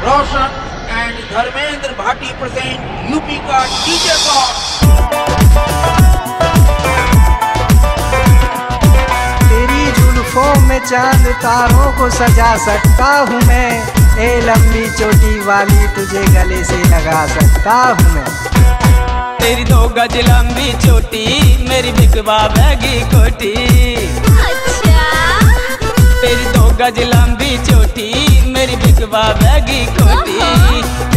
Roshan and Dharmendra Bhati present UP का DJ song. तेरी जुल्फों में चांद तारों को सजा सकता हूँ मैं, ए लंबी चोटी वाली तुझे गले से लगा सकता हूँ मैं। तेरी 2 गज लंबी चोटी मेरी बिकवा बैगी कोटी। अच्छा। तेरी 2 गज लंबी चोटी मेरी बिकवा बैगी कोटी।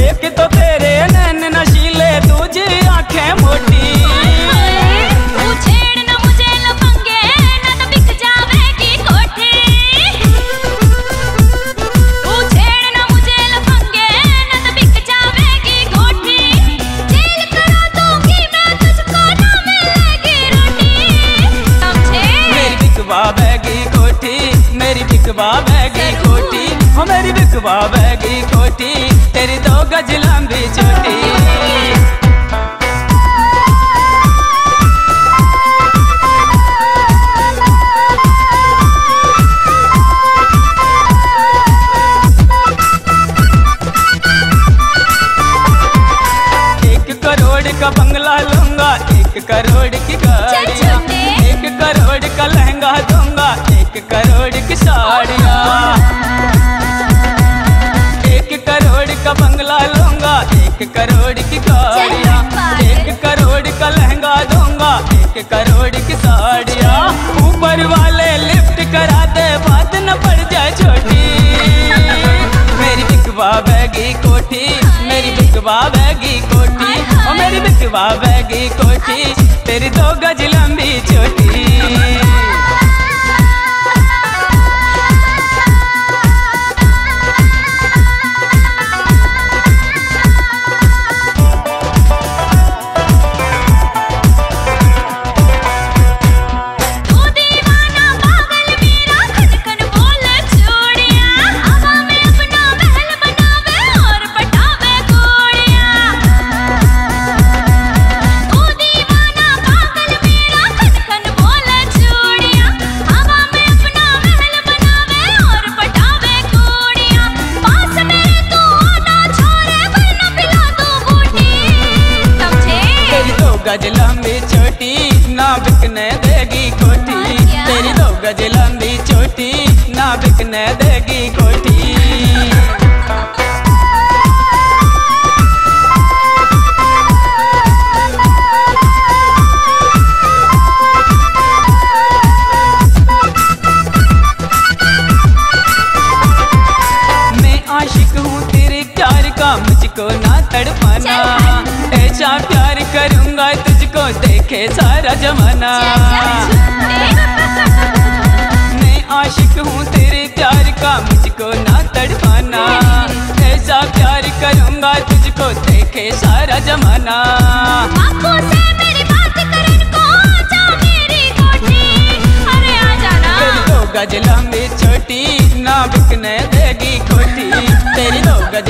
एक तो तेरे नैन नशीले दूजी आंखें मोटी। तू छेड़ ना मुझे लफंगे ना तो बिक जावेगी कोठी। तू छेड़ ना मुझे लफंगे ना तो बिक जावेगी कोठी। जेल करा दूंगी मैं तुझको ना मिलेगी रोटी। समझे? मेरी बिकवा बैगी कोठी, मेरी बिकवा बैगी कोठी, हो मेरी बिकवा बैगी कोठी। तेरी 2 गज लंबी चोटी। का बंगला लूंगा, 1 करोड़ की गाड़ियाँ, 1 करोड़ का लहंगा दूंगा, 1 करोड़ की साड़ियाँ। 1 करोड़ का बंगला लूंगा, 1 करोड़ की गाड़ियाँ, 1 करोड़ का लहंगा दूंगा, 1 करोड़ की साड़ियाँ। ऊपर वाले लिफ्ट करा दे बात न पड़ जाए छोटी। मेरी बिकवा बैगी कोठी, मेरी बिकवा बैगी कोठी, ओ मेरी बिकवा बैगी कोठी। तेरी 2 गज लंबी चोटी। गज लंबी चोटी ना बिकने देगी कोठी। तेरी 2 गज लंबी चोटी ना बिकने देगी कोठी। मैं आशिक हूँ तेरे प्यार का, मुझको ना तड़पाना। ऐसा प्यार करूंगा तुझको देखे सारा जमाना। मैं आशिक हूँ तेरे प्यार का, मुझको ना तड़पाना। ऐसा प्यार करूंगा तुझको देखे सारा जमाना। आँखों से मेरी बात करन को आजा मेरी कोठी। अरे आ जाना। तेरी 2 गज लंबी चोटी ना बिकने देगी कोठी। तेरी 2 गज